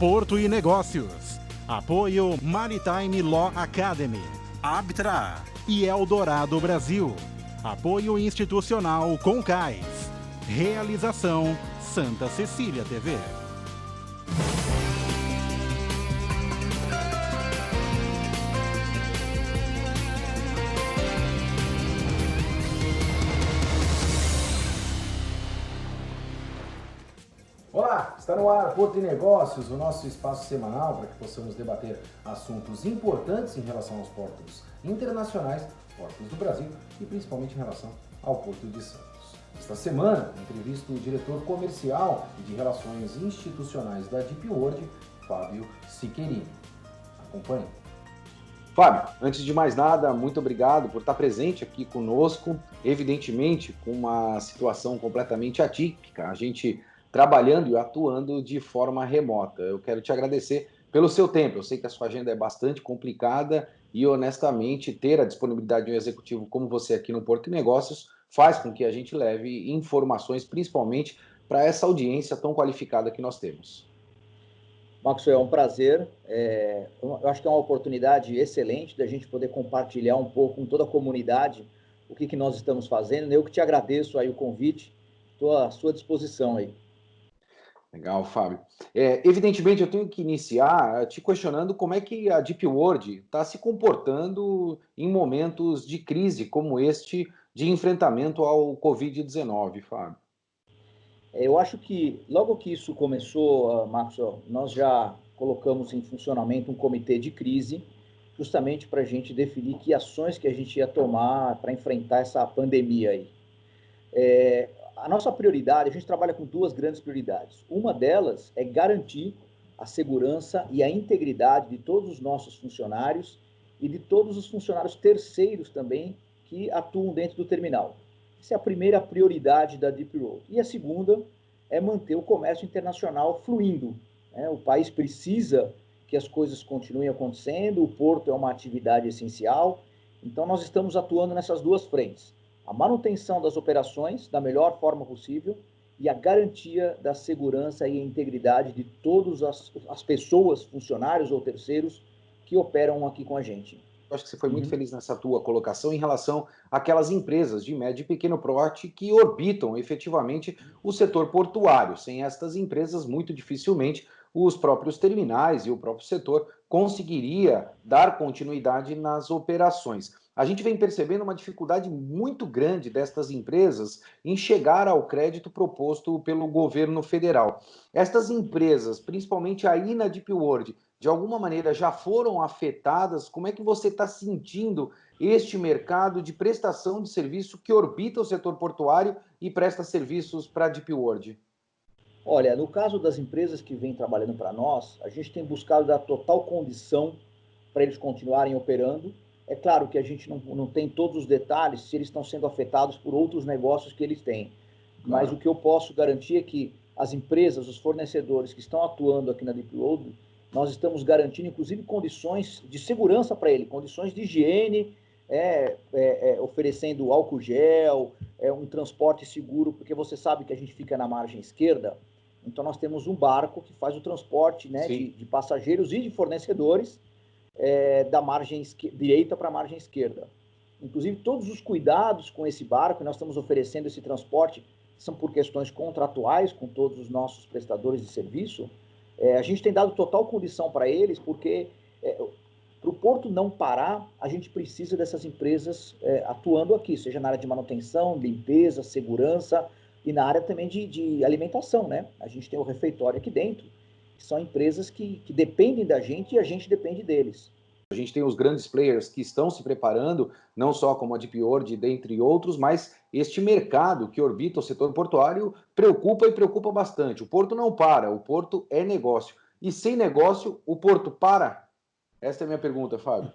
Porto e Negócios. Apoio Maritime Law Academy. Abtra e Eldorado Brasil. Apoio institucional Concais. Realização Santa Cecília TV. Olá, está no ar Porto e Negócios, o nosso espaço semanal para que possamos debater assuntos importantes em relação aos portos internacionais, portos do Brasil e principalmente em relação ao Porto de Santos. Esta semana, entrevisto o diretor comercial e de relações institucionais da Deep World, Fábio Siqueirini. Acompanhe. Fábio, antes de mais nada, muito obrigado por estar presente aqui conosco, evidentemente com uma situação completamente atípica. A gente trabalhando e atuando de forma remota. Eu quero te agradecer pelo seu tempo. Eu sei que a sua agenda é bastante complicada e, honestamente, ter a disponibilidade de um executivo como você aqui no Porto e Negócios faz com que a gente leve informações, principalmente para essa audiência tão qualificada que nós temos. Maxwell, é um prazer. Eu acho que é uma oportunidade excelente da gente poder compartilhar um pouco com toda a comunidade o que nós estamos fazendo. Eu que te agradeço aí o convite, estou à sua disposição aí. Legal, Fábio. Evidentemente, eu tenho que iniciar te questionando como é que a Deep World está se comportando em momentos de crise como este de enfrentamento ao Covid-19, Fábio. Eu acho que logo que isso começou, Maxwell, nós já colocamos em funcionamento um comitê de crise, justamente para a gente definir que ações que a gente ia tomar para enfrentar essa pandemia aí. A nossa prioridade, a gente trabalha com duas grandes prioridades. Uma delas é garantir a segurança e a integridade de todos os nossos funcionários e de todos os funcionários terceiros também que atuam dentro do terminal. Essa é a primeira prioridade da Deep World. E a segunda é manter o comércio internacional fluindo. O país precisa que as coisas continuem acontecendo, o porto é uma atividade essencial, então nós estamos atuando nessas duas frentes. A manutenção das operações da melhor forma possível e a garantia da segurança e a integridade de todas as pessoas, funcionários ou terceiros que operam aqui com a gente. Eu acho que você foi muito feliz nessa tua colocação em relação àquelas empresas de médio e pequeno porte que orbitam efetivamente o setor portuário. Sem estas empresas, muito dificilmente os próprios terminais e o próprio setor conseguiria dar continuidade nas operações. A gente vem percebendo uma dificuldade muito grande destas empresas em chegar ao crédito proposto pelo governo federal. Estas empresas, principalmente aí na Deep World, de alguma maneira já foram afetadas? Como é que você está sentindo este mercado de prestação de serviço que orbita o setor portuário e presta serviços para a Deep World? Olha, no caso das empresas que vêm trabalhando para nós, a gente tem buscado dar total condição para eles continuarem operando. É claro que a gente não tem todos os detalhes se eles estão sendo afetados por outros negócios que eles têm. Mas Claro. o que eu posso garantir é que as empresas, os fornecedores que estão atuando aqui na Deep World, nós estamos garantindo, inclusive, condições de segurança para ele, condições de higiene, oferecendo álcool gel, um transporte seguro, porque você sabe que a gente fica na margem esquerda, então nós temos um barco que faz o transporte, né, de passageiros e de fornecedores da margem direita para a margem esquerda. Inclusive, todos os cuidados com esse barco, nós estamos oferecendo esse transporte, são por questões contratuais com todos os nossos prestadores de serviço. A gente tem dado total condição para eles, porque para o porto não parar, a gente precisa dessas empresas atuando aqui, seja na área de manutenção, limpeza, segurança e na área também de alimentação, né? A gente tem o refeitório aqui dentro, que são empresas que dependem da gente e a gente depende deles. A gente tem os grandes players que estão se preparando, não só como a Deep World, dentre outros, mas este mercado que orbita o setor portuário preocupa e preocupa bastante. O porto não para, o porto é negócio. E sem negócio, o porto para? Essa é a minha pergunta, Fábio.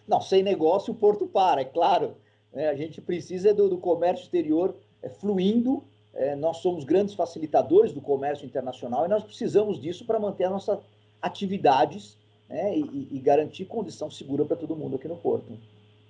Não, sem negócio o porto para, é claro. A gente precisa do comércio exterior fluindo. Nós somos grandes facilitadores do comércio internacional e nós precisamos disso para manter as nossas atividades, né, e garantir condição segura para todo mundo aqui no porto.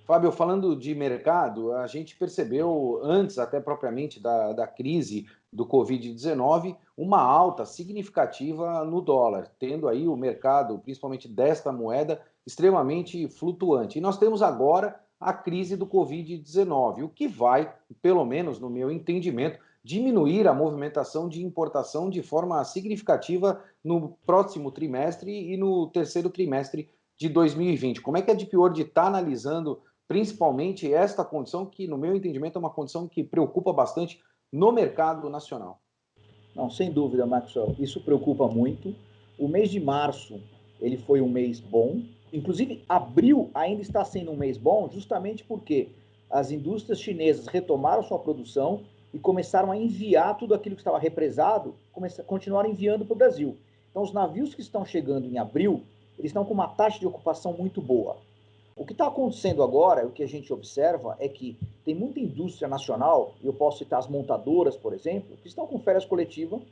Fábio, falando de mercado, a gente percebeu antes até propriamente da crise do Covid-19, uma alta significativa no dólar, tendo aí o mercado, principalmente desta moeda, extremamente flutuante. E nós temos agora a crise do Covid-19, o que vai, pelo menos no meu entendimento, diminuir a movimentação de importação de forma significativa no próximo trimestre e no terceiro trimestre de 2020. Como é que a Deep World está analisando principalmente esta condição, que, no meu entendimento, é uma condição que preocupa bastante no mercado nacional? Não, sem dúvida, Maxwell, isso preocupa muito. O mês de março, ele foi um mês bom. Inclusive, abril ainda está sendo um mês bom, justamente porque as indústrias chinesas retomaram sua produção e começaram a enviar tudo aquilo que estava represado, continuaram enviando para o Brasil. Então, os navios que estão chegando em abril, eles estão com uma taxa de ocupação muito boa. O que está acontecendo agora, o que a gente observa, é que tem muita indústria nacional, e eu posso citar as montadoras, por exemplo, que estão com férias coletivas,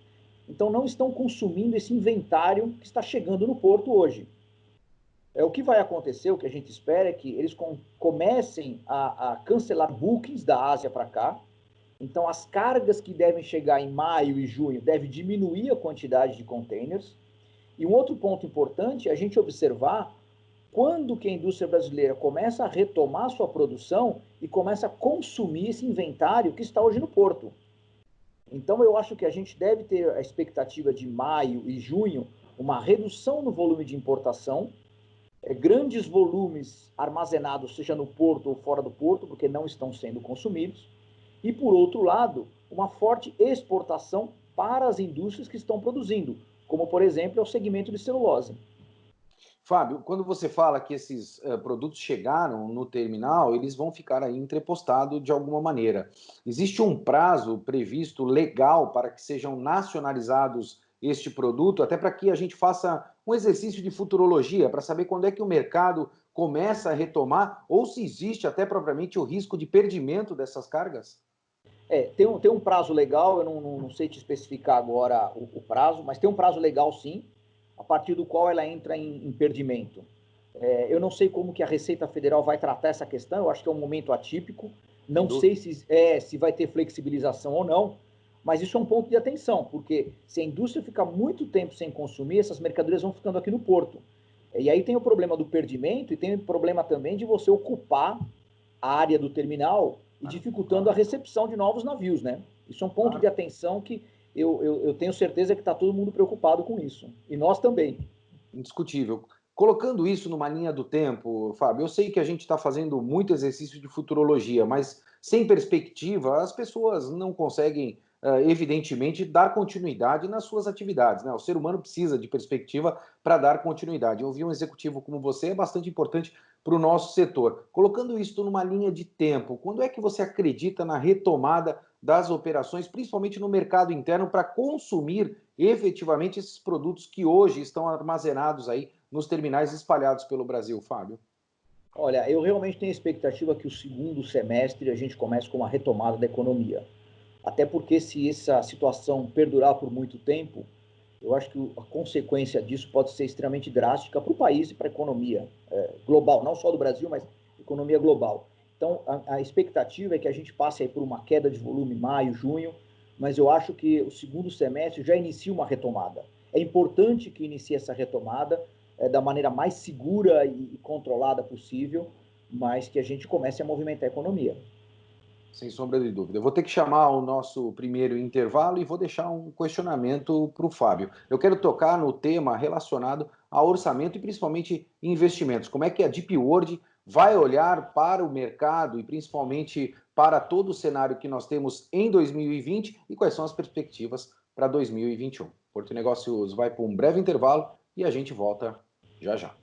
então não estão consumindo esse inventário que está chegando no porto hoje. O que vai acontecer, o que a gente espera é que eles comecem a cancelar bookings da Ásia para cá, então as cargas que devem chegar em maio e junho devem diminuir a quantidade de containers. E um outro ponto importante é a gente observar quando que a indústria brasileira começa a retomar sua produção e começa a consumir esse inventário que está hoje no porto. Então, eu acho que a gente deve ter a expectativa de maio e junho uma redução no volume de importação, grandes volumes armazenados, seja no porto ou fora do porto, porque não estão sendo consumidos, e, por outro lado, uma forte exportação para as indústrias que estão produzindo, como, por exemplo, é o segmento de celulose. Fábio, quando você fala que esses produtos chegaram no terminal, eles vão ficar aí entrepostados de alguma maneira. Existe um prazo previsto legal para que sejam nacionalizados este produto, até para que a gente faça um exercício de futurologia, para saber quando é que o mercado começa a retomar, ou se existe até propriamente o risco de perdimento dessas cargas? Tem um prazo legal, eu não sei te especificar agora o prazo, mas tem um prazo legal sim, a partir do qual ela entra em perdimento. Eu não sei como que a Receita Federal vai tratar essa questão, eu acho que é um momento atípico, não sei se vai ter flexibilização ou não, mas isso é um ponto de atenção, porque se a indústria ficar muito tempo sem consumir, essas mercadorias vão ficando aqui no porto. E aí tem o problema do perdimento e tem o problema também de você ocupar a área do terminal e dificultando a recepção de novos navios, né? Isso é um ponto de atenção que eu tenho certeza que está todo mundo preocupado com isso. E nós também. Indiscutível. Colocando isso numa linha do tempo, Fábio, eu sei que a gente está fazendo muito exercício de futurologia, mas sem perspectiva, as pessoas não conseguem, evidentemente, dar continuidade nas suas atividades, né? O ser humano precisa de perspectiva para dar continuidade. Ouvir um executivo como você é bastante importante para o nosso setor. Colocando isso numa linha de tempo, quando é que você acredita na retomada das operações, principalmente no mercado interno, para consumir efetivamente esses produtos que hoje estão armazenados aí nos terminais espalhados pelo Brasil, Fábio? Olha, eu realmente tenho a expectativa que o segundo semestre a gente comece com uma retomada da economia. Até porque se essa situação perdurar por muito tempo, eu acho que a consequência disso pode ser extremamente drástica para o país e para a economia global, não só do Brasil, mas economia global. Então, a expectativa é que a gente passe aí por uma queda de volume em maio, junho, mas eu acho que o segundo semestre já inicia uma retomada. É importante que inicie essa retomada da maneira mais segura e controlada possível, mas que a gente comece a movimentar a economia. Sem sombra de dúvida. Eu vou ter que chamar o nosso primeiro intervalo e vou deixar um questionamento para o Fábio. Eu quero tocar no tema relacionado a orçamento e principalmente investimentos. Como é que a Deep World vai olhar para o mercado e principalmente para todo o cenário que nós temos em 2020 e quais são as perspectivas para 2021. Porto Negócios vai para um breve intervalo e a gente volta já já.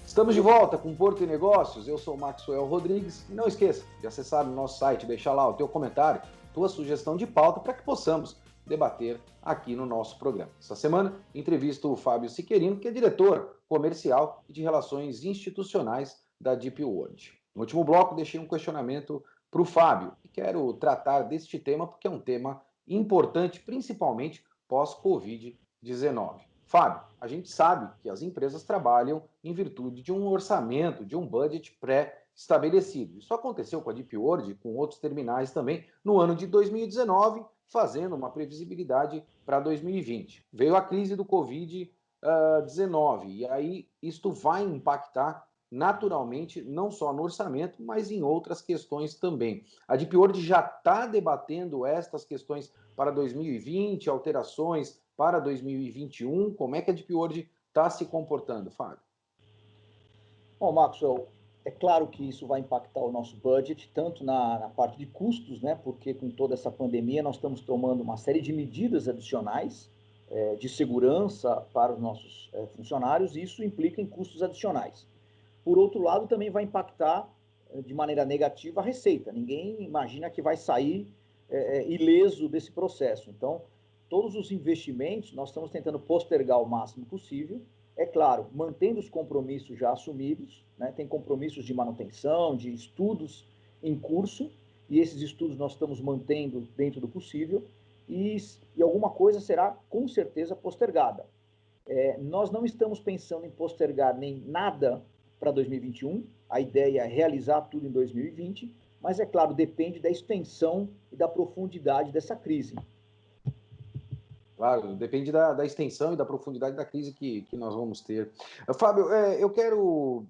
Estamos de volta com Porto e Negócios. Eu sou o Maxwell Rodrigues e não esqueça de acessar o nosso site, deixar lá o teu comentário, tua sugestão de pauta para que possamos debater aqui no nosso programa. Essa semana, entrevisto o Fábio Siquerino, que é diretor comercial e de relações institucionais da Deep World. No último bloco, deixei um questionamento para o Fábio e quero tratar deste tema porque é um tema importante, principalmente pós-Covid-19. Fábio, a gente sabe que as empresas trabalham em virtude de um orçamento, de um budget pré-estabelecido. Isso aconteceu com a Deep World e com outros terminais também no ano de 2019, fazendo uma previsibilidade para 2020. Veio a crise do Covid-19 e aí isto vai impactar naturalmente não só no orçamento, mas em outras questões também. A Deep World já está debatendo estas questões para 2020, alterações para 2021. Como é que a Deep World está se comportando, Fábio? Bom, Maxwell, é claro que isso vai impactar o nosso budget, tanto na parte de custos, né? Porque com toda essa pandemia nós estamos tomando uma série de medidas adicionais de segurança para os nossos funcionários, e isso implica em custos adicionais. Por outro lado, também vai impactar de maneira negativa a receita. Ninguém imagina que vai sair ileso desse processo. Então, todos os investimentos nós estamos tentando postergar o máximo possível. É claro, mantendo os compromissos já assumidos, né? Tem compromissos de manutenção, de estudos em curso, e esses estudos nós estamos mantendo dentro do possível, e alguma coisa será com certeza postergada. Nós não estamos pensando em postergar nem nada para 2021, a ideia é realizar tudo em 2020, mas é claro, depende da extensão e da profundidade dessa crise. Claro, depende da extensão e da profundidade da crise que nós vamos ter. Fábio, eu quero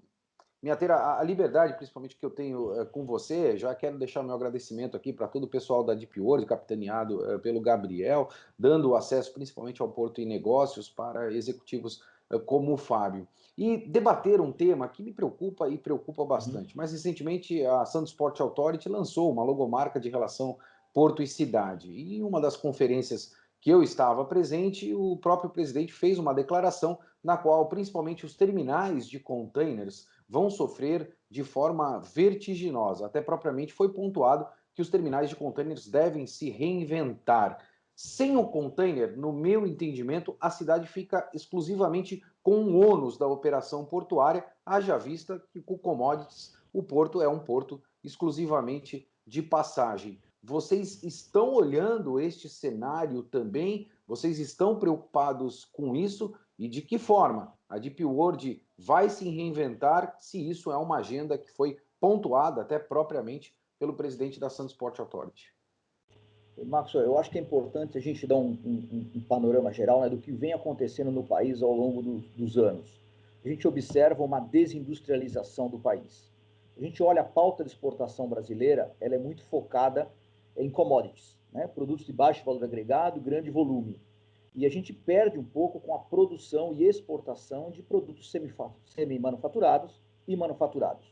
me ater à liberdade, principalmente que eu tenho com você. Já quero deixar meu agradecimento aqui para todo o pessoal da Deep World, capitaneado pelo Gabriel, dando acesso principalmente ao Porto e Negócios para executivos como o Fábio. E debater um tema que me preocupa e preocupa bastante. Mais recentemente, a Santos Port Authority lançou uma logomarca de relação Porto e Cidade. E em uma das conferências que eu estava presente, o próprio presidente fez uma declaração na qual principalmente os terminais de containers vão sofrer de forma vertiginosa. Até propriamente foi pontuado que os terminais de containers devem se reinventar. Sem o container, no meu entendimento, a cidade fica exclusivamente com o ônus da operação portuária, haja vista que com commodities o porto é um porto exclusivamente de passagem. Vocês estão olhando este cenário também? Vocês estão preocupados com isso? E de que forma a Deep World vai se reinventar se isso é uma agenda que foi pontuada até propriamente pelo presidente da Santos Port Authority? Marcos, eu acho que é importante a gente dar um panorama geral, né, do que vem acontecendo no país ao longo dos anos. A gente observa uma desindustrialização do país. A gente olha a pauta de exportação brasileira, ela é muito focada em commodities, né, produtos de baixo valor agregado, grande volume. E a gente perde um pouco com a produção e exportação de produtos semi-manufaturados e manufaturados,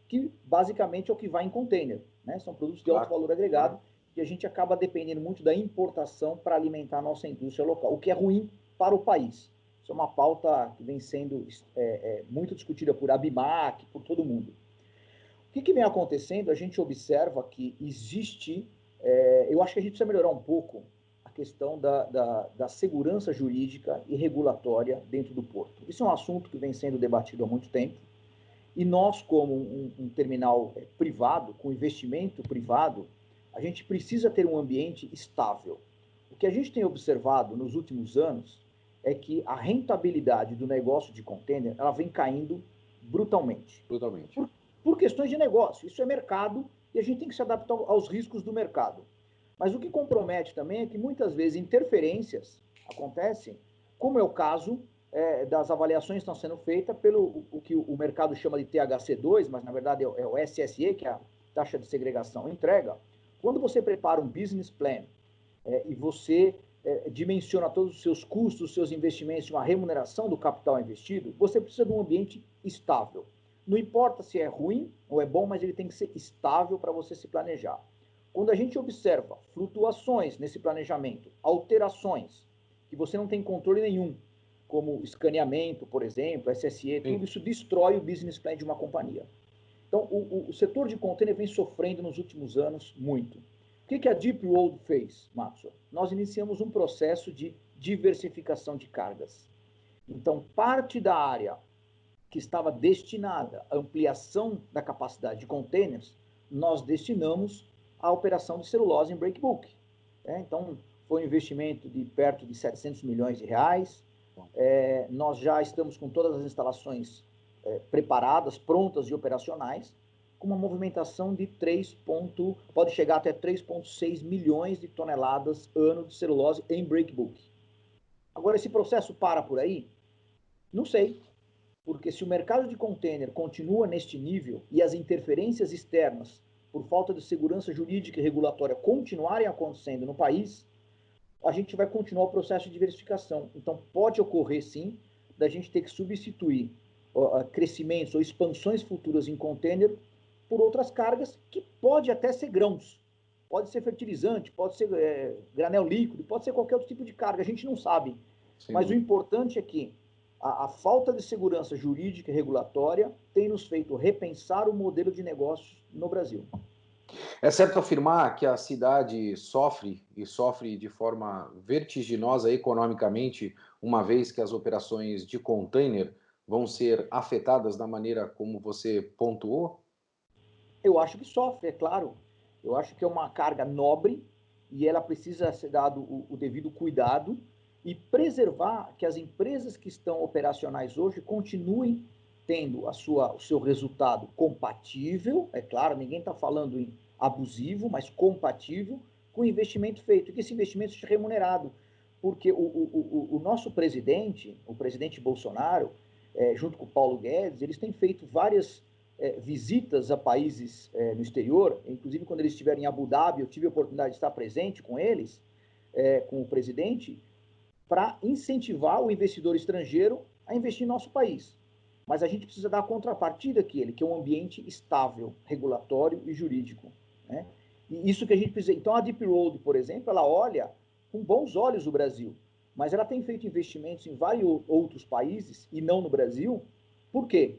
que basicamente é o que vai em container, né? São produtos de alto valor agregado, e a gente acaba dependendo muito da importação para alimentar a nossa indústria local, o que é ruim para o país. Isso é uma pauta que vem sendo muito discutida por Abimac, por todo mundo. O que vem acontecendo? A gente observa que existe, eu acho que a gente precisa melhorar um pouco a questão da segurança jurídica e regulatória dentro do porto. Isso é um assunto que vem sendo debatido há muito tempo, e nós, como um terminal privado, com investimento privado, a gente precisa ter um ambiente estável. O que a gente tem observado nos últimos anos é que a rentabilidade do negócio de container, ela vem caindo brutalmente. Brutalmente. Por questões de negócio. Isso é mercado e a gente tem que se adaptar aos riscos do mercado. Mas o que compromete também é que muitas vezes interferências acontecem, como é o caso das avaliações que estão sendo feitas pelo o que o mercado chama de THC2, mas na verdade é o SSE, que é a taxa de segregação entrega. Quando você prepara um business plan e você dimensiona todos os seus custos, os seus investimentos, uma remuneração do capital investido, você precisa de um ambiente estável. Não importa se é ruim ou é bom, mas ele tem que ser estável para você se planejar. Quando a gente observa flutuações nesse planejamento, alterações, que você não tem controle nenhum, como escaneamento, por exemplo, SSE, tudo isso destrói o business plan de uma companhia. Então, o setor de container vem sofrendo nos últimos anos muito. O que a Deep World fez, Maxwell? Nós iniciamos um processo de diversificação de cargas. Então, parte da área que estava destinada à ampliação da capacidade de containers, nós destinamos à operação de celulose em breakbulk. Então, foi um investimento de perto de 700 milhões de reais. Nós já estamos com todas as instalações preparadas, prontas e operacionais, com uma movimentação de pode chegar até 3,6 milhões de toneladas ano de celulose em breakbulk. Agora, esse processo para por aí? Não sei, porque se o mercado de container continua neste nível e as interferências externas, por falta de segurança jurídica e regulatória, continuarem acontecendo no país, a gente vai continuar o processo de diversificação. Então, pode ocorrer, sim, da gente ter que substituir crescimentos ou expansões futuras em container por outras cargas, que pode até ser grãos, pode ser fertilizante, pode ser granel líquido, pode ser qualquer outro tipo de carga, a gente não sabe. Sim. Mas o importante é que a falta de segurança jurídica e regulatória tem nos feito repensar o modelo de negócios no Brasil. É certo afirmar que a cidade sofre de forma vertiginosa economicamente, uma vez que as operações de container vão ser afetadas da maneira como você pontuou? Eu acho que sofre, é claro. Eu acho que é uma carga nobre e ela precisa ser dado o devido cuidado e preservar que as empresas que estão operacionais hoje continuem tendo o seu resultado compatível, é claro, ninguém está falando em abusivo, mas compatível com o investimento feito, e que esse investimento seja remunerado, porque o nosso presidente, o presidente Bolsonaro, junto com o Paulo Guedes, eles têm feito várias visitas a países no exterior, inclusive quando eles estiveram em Abu Dhabi, eu tive a oportunidade de estar presente com eles, com o presidente, para incentivar o investidor estrangeiro a investir em nosso país. Mas a gente precisa dar a contrapartida que é um ambiente estável, regulatório e jurídico, né? E isso que a gente precisa. Então, a Deep Road, por exemplo, ela olha com bons olhos o Brasil, mas ela tem feito investimentos em vários outros países e não no Brasil. Por quê?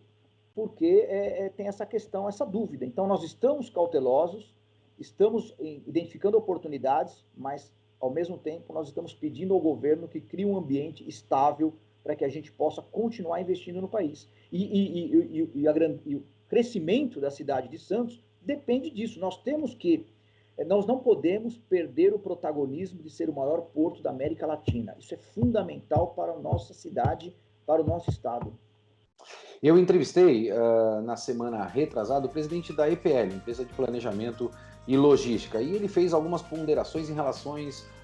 Porque tem essa questão, essa dúvida. Então, nós estamos cautelosos, estamos identificando oportunidades, mas, ao mesmo tempo, nós estamos pedindo ao governo que crie um ambiente estável para que a gente possa continuar investindo no país. E o crescimento da cidade de Santos depende disso. Nós não podemos perder o protagonismo de ser o maior porto da América Latina. Isso é fundamental para a nossa cidade, para o nosso estado. Eu entrevistei na semana retrasada o presidente da EPL, Empresa de Planejamento e Logística, e ele fez algumas ponderações em relação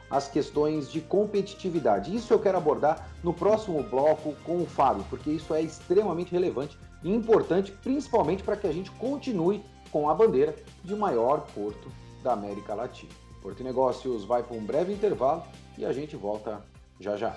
às questões de competitividade. Isso eu quero abordar no próximo bloco com o Fábio, porque isso é extremamente relevante e importante, principalmente para que a gente continue com a bandeira de maior porto da América Latina. Porto e Negócios vai para um breve intervalo e a gente volta já já.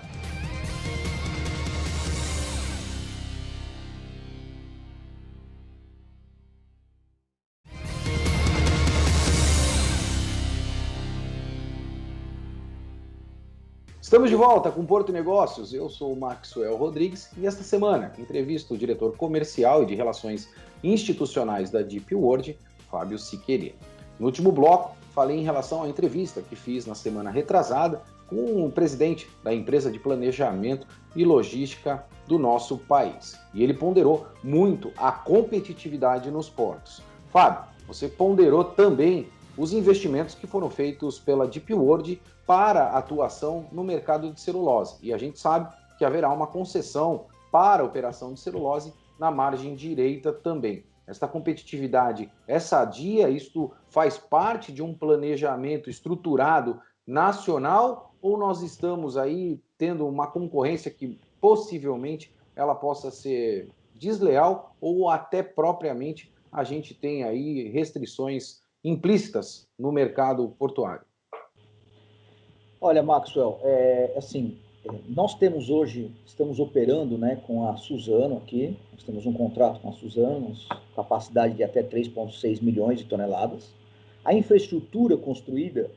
Estamos de volta com Porto Negócios, eu sou o Maxwell Rodrigues e esta semana entrevisto o diretor comercial e de relações institucionais da Deep World, Fábio Siqueira. No último bloco, falei em relação à entrevista que fiz na semana retrasada com o presidente da empresa de planejamento e logística do nosso país. E ele ponderou muito a competitividade nos portos. Fábio, você ponderou também os investimentos que foram feitos pela Deep World para a atuação no mercado de celulose. E a gente sabe que haverá uma concessão para a operação de celulose na margem direita também. Esta competitividade é sadia? Isto faz parte de um planejamento estruturado nacional ou nós estamos aí tendo uma concorrência que possivelmente ela possa ser desleal ou até propriamente a gente tem aí restrições implícitas no mercado portuário? Olha, Maxwell, nós temos hoje, estamos operando, né, com a Suzano aqui, nós temos um contrato com a Suzano, capacidade de até 3,6 milhões de toneladas. A infraestrutura construída,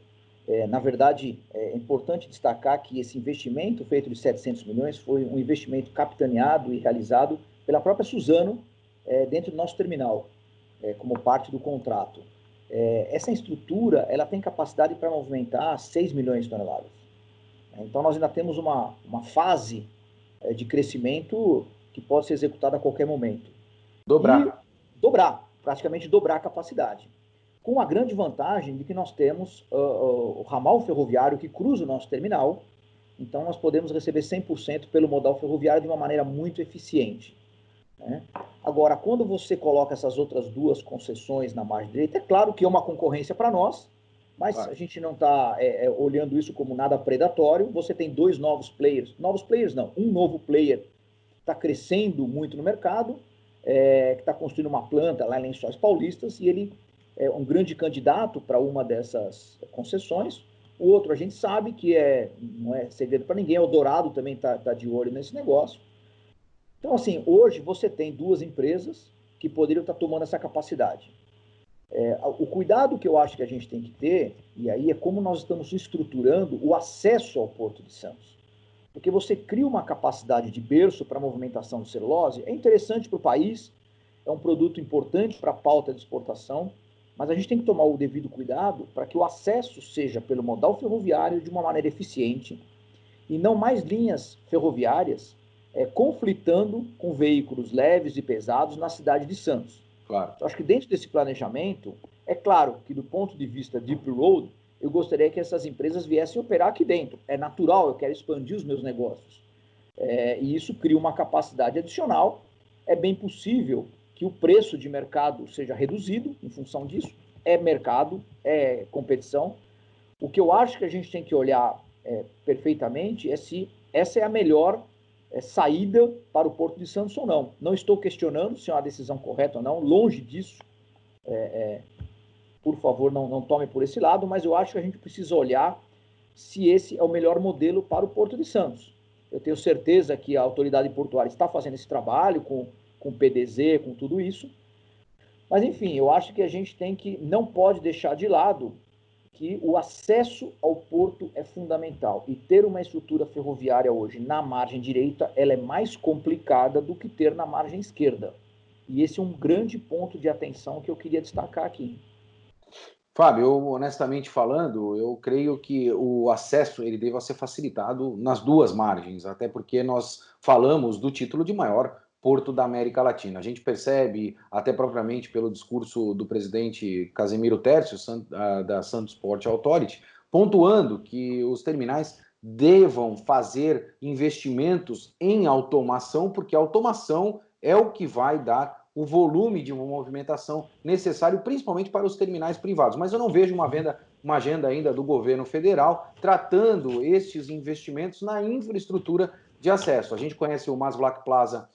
na verdade, é importante destacar que esse investimento feito de 700 milhões foi um investimento capitaneado e realizado pela própria Suzano dentro do nosso terminal, como parte do contrato. Essa estrutura ela tem capacidade para movimentar 6 milhões de toneladas. Então, nós ainda temos uma fase de crescimento que pode ser executada a qualquer momento. Praticamente dobrar a capacidade. com a grande vantagem de que nós temos o ramal ferroviário que cruza o nosso terminal, então nós podemos receber 100% pelo modal ferroviário de uma maneira muito eficiente, né? Agora, quando você coloca essas outras duas concessões na margem direita, é claro que é uma concorrência para nós, mas a gente não está olhando isso como nada predatório. Você tem dois novos players não, um novo player está crescendo muito no mercado, que está construindo uma planta lá em Lençóis Paulistas, e ele é um grande candidato para uma dessas concessões. O outro a gente sabe que não é segredo para ninguém, o Dourado também está de olho nesse negócio. Então, assim, hoje você tem duas empresas que poderiam estar tomando essa capacidade. O cuidado que eu acho que a gente tem que ter, e aí é como nós estamos estruturando o acesso ao Porto de Santos. Porque você cria uma capacidade de berço para a movimentação de celulose, é interessante para o país, é um produto importante para a pauta de exportação, mas a gente tem que tomar o devido cuidado para que o acesso seja pelo modal ferroviário de uma maneira eficiente e não mais linhas ferroviárias conflitando com veículos leves e pesados na cidade de Santos. Claro. Eu acho que dentro desse planejamento, é claro que do ponto de vista Deep Road, eu gostaria que essas empresas viessem operar aqui dentro. É natural, eu quero expandir os meus negócios. E isso cria uma capacidade adicional. É bem possível que o preço de mercado seja reduzido em função disso. É mercado, é competição. O que eu acho que a gente tem que olhar perfeitamente é se essa é a melhor saída para o Porto de Santos ou não. Não estou questionando se é uma decisão correta ou não, longe disso. Por favor, não tome por esse lado, mas eu acho que a gente precisa olhar se esse é o melhor modelo para o Porto de Santos. Eu tenho certeza que a autoridade portuária está fazendo esse trabalho com o PDZ, com tudo isso. Mas, enfim, eu acho que a gente não pode deixar de lado que o acesso ao porto é fundamental. E ter uma estrutura ferroviária hoje na margem direita, ela é mais complicada do que ter na margem esquerda. E esse é um grande ponto de atenção que eu queria destacar aqui. Fábio, eu, honestamente falando, eu creio que o acesso ele deva ser facilitado nas duas margens, até porque nós falamos do título de maior porto da América Latina. A gente percebe, até propriamente pelo discurso do presidente Casemiro Tércio, da Santos Port Authority, pontuando que os terminais devam fazer investimentos em automação, porque a automação é o que vai dar o volume de movimentação necessário, principalmente para os terminais privados. Mas eu não vejo uma agenda ainda do governo federal tratando estes investimentos na infraestrutura de acesso. A gente conhece o Maasvlakte Plaza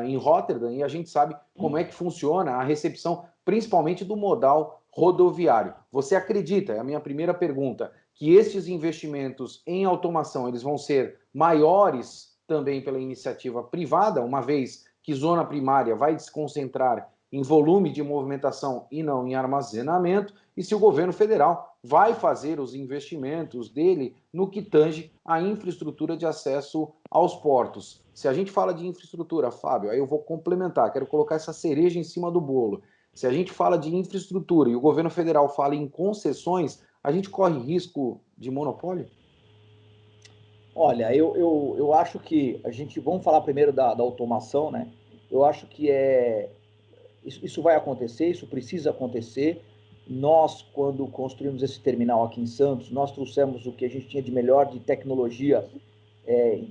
em Rotterdam e a gente sabe como é que funciona a recepção, principalmente do modal rodoviário. Você acredita, é a minha primeira pergunta, que estes investimentos em automação eles vão ser maiores também pela iniciativa privada, uma vez que zona primária vai se concentrar em volume de movimentação e não em armazenamento, e se o governo federal vai fazer os investimentos dele no que tange à infraestrutura de acesso aos portos. Se a gente fala de infraestrutura, Fábio, aí eu vou complementar, quero colocar essa cereja em cima do bolo. Se a gente fala de infraestrutura e o governo federal fala em concessões, a gente corre risco de monopólio? Olha, eu acho que vamos falar primeiro da automação, né? Eu acho que isso vai acontecer, isso precisa acontecer. Nós, quando construímos esse terminal aqui em Santos, nós trouxemos o que a gente tinha de melhor de tecnologia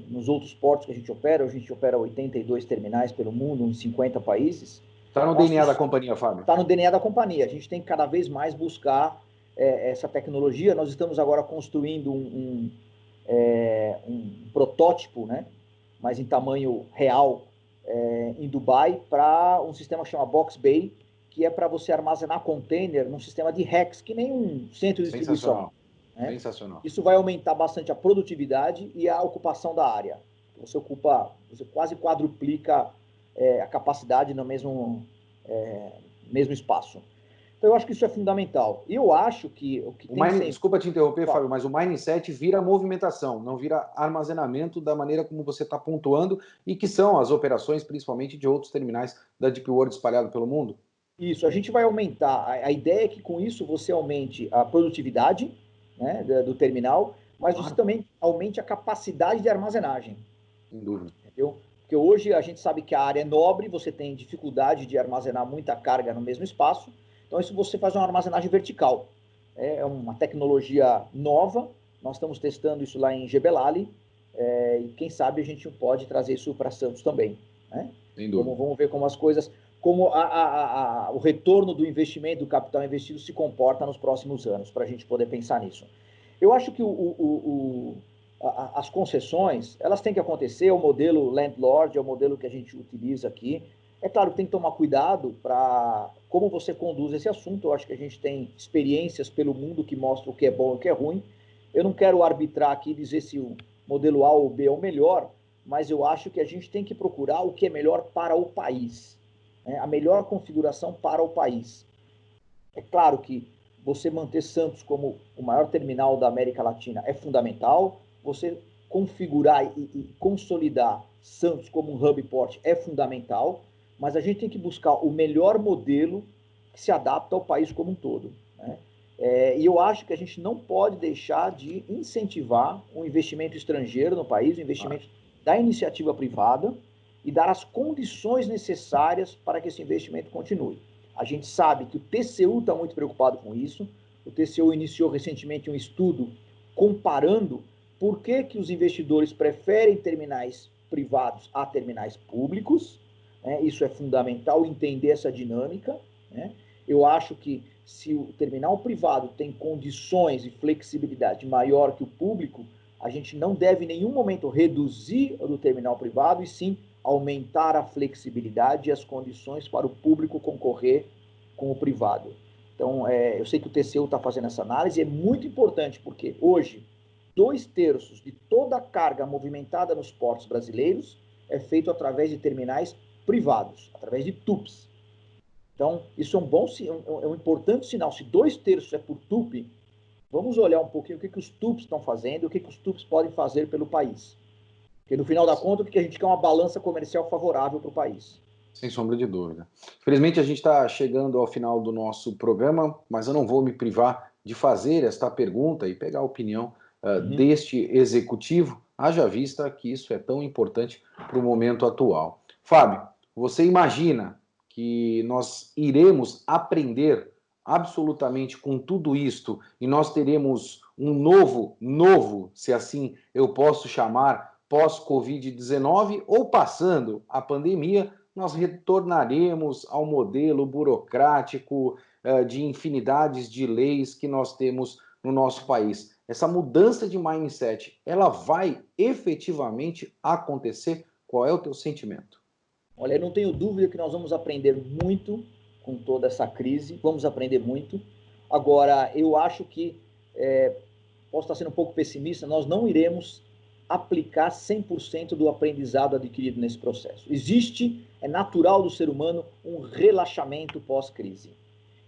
nos outros portos que a gente opera 82 terminais pelo mundo, em 50 países. Está no DNA da companhia, Fábio. Está no DNA da companhia. A gente tem que cada vez mais buscar essa tecnologia. Nós estamos agora construindo um protótipo, né, mas em tamanho real, em Dubai, para um sistema que chama Box Bay, que é para você armazenar container num sistema de racks, que nem um centro de distribuição. Né? Sensacional. Isso vai aumentar bastante a produtividade e a ocupação da área. Você quase quadruplica a capacidade no mesmo espaço. Então, eu acho que isso é fundamental. E eu acho que o que Desculpa te interromper, Fábio, mas o Mindset vira movimentação, não vira armazenamento da maneira como você está pontuando e que são as operações, principalmente de outros terminais da Deep World espalhados pelo mundo. Isso, a gente vai aumentar. A ideia é que com isso você aumente a produtividade, né, do terminal, mas você também aumente a capacidade de armazenagem. Sem dúvida. Entendeu? Porque hoje a gente sabe que a área é nobre, você tem dificuldade de armazenar muita carga no mesmo espaço. Então, isso você faz uma armazenagem vertical. É uma tecnologia nova, nós estamos testando isso lá em Gebelali, e quem sabe a gente pode trazer isso para Santos também. Né? Sem dúvida. Vamos ver como as coisas, como o retorno do investimento, do capital investido se comporta nos próximos anos, para a gente poder pensar nisso. Eu acho que as concessões, elas têm que acontecer, é o modelo landlord, é o modelo que a gente utiliza aqui. É claro que tem que tomar cuidado para como você conduz esse assunto. Eu acho que a gente tem experiências pelo mundo que mostram o que é bom e o que é ruim. Eu não quero arbitrar aqui e dizer se o modelo A ou B é o melhor, mas eu acho que a gente tem que procurar o que é melhor para o país, né? A melhor configuração para o país. É claro que você manter Santos como o maior terminal da América Latina é fundamental, você configurar e consolidar Santos como um hub port é fundamental, mas a gente tem que buscar o melhor modelo que se adapta ao país como um todo. Né? E eu acho que a gente não pode deixar de incentivar um investimento estrangeiro no país, um investimento da iniciativa privada e dar as condições necessárias para que esse investimento continue. A gente sabe que o TCU está muito preocupado com isso. O TCU iniciou recentemente um estudo comparando por que os investidores preferem terminais privados a terminais públicos. Isso é fundamental, entender essa dinâmica. Né? Eu acho que se o terminal privado tem condições e flexibilidade maior que o público, a gente não deve em nenhum momento reduzir o do terminal privado, e sim aumentar a flexibilidade e as condições para o público concorrer com o privado. Então, eu sei que o TCU está fazendo essa análise, é muito importante, porque hoje 2/3 de toda a carga movimentada nos portos brasileiros é feito através de terminais privados, através de TUPs. Então, isso é um importante sinal. Se 2/3 é por TUP, vamos olhar um pouquinho o que os TUPs estão fazendo, o que os TUPs podem fazer pelo país. Porque, no final da conta, o que a gente quer é uma balança comercial favorável para o país. Sem sombra de dúvida. Infelizmente, a gente está chegando ao final do nosso programa, mas eu não vou me privar de fazer esta pergunta e pegar a opinião deste executivo, haja vista que isso é tão importante para o momento atual. Fábio, você imagina que nós iremos aprender absolutamente com tudo isto e nós teremos um novo, se assim eu posso chamar, pós-Covid-19, ou passando a pandemia, nós retornaremos ao modelo burocrático de infinidades de leis que nós temos no nosso país. Essa mudança de mindset, ela vai efetivamente acontecer? Qual é o teu sentimento? Olha, eu não tenho dúvida que nós vamos aprender muito com toda essa crise, vamos aprender muito. Agora, eu acho que, posso estar sendo um pouco pessimista, nós não iremos aplicar 100% do aprendizado adquirido nesse processo. É natural do ser humano um relaxamento pós-crise.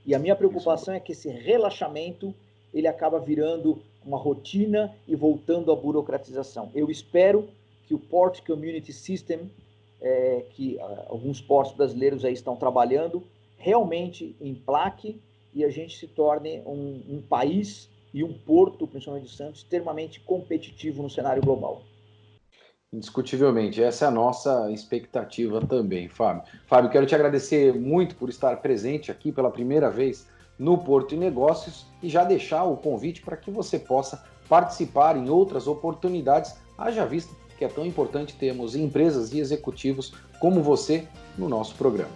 E a minha preocupação é que esse relaxamento, ele acaba virando uma rotina e voltando à burocratização. Eu espero que o Port Community System, que alguns portos brasileiros aí estão trabalhando, realmente emplaque e a gente se torne um país e um porto, principalmente de Santos, extremamente competitivo no cenário global. Indiscutivelmente, essa é a nossa expectativa também, Fábio. Fábio, quero te agradecer muito por estar presente aqui pela primeira vez no Porto e Negócios e já deixar o convite para que você possa participar em outras oportunidades, haja vista que é tão importante termos empresas e executivos como você no nosso programa.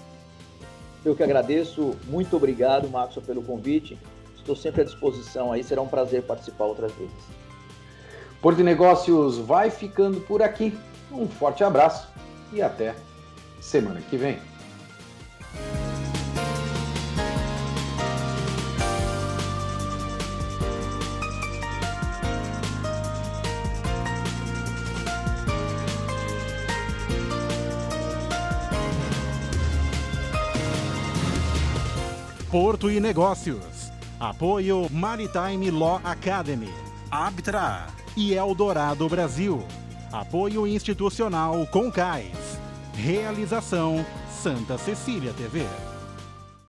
Eu que agradeço, muito obrigado, Marcos, pelo convite. Estou sempre à disposição aí, será um prazer participar outras vezes. Porto e Negócios vai ficando por aqui. Um forte abraço e até semana que vem. Porto e Negócios. Apoio Maritime Law Academy. Abtra e Eldorado Brasil. Apoio institucional Concais. Realização Santa Cecília TV.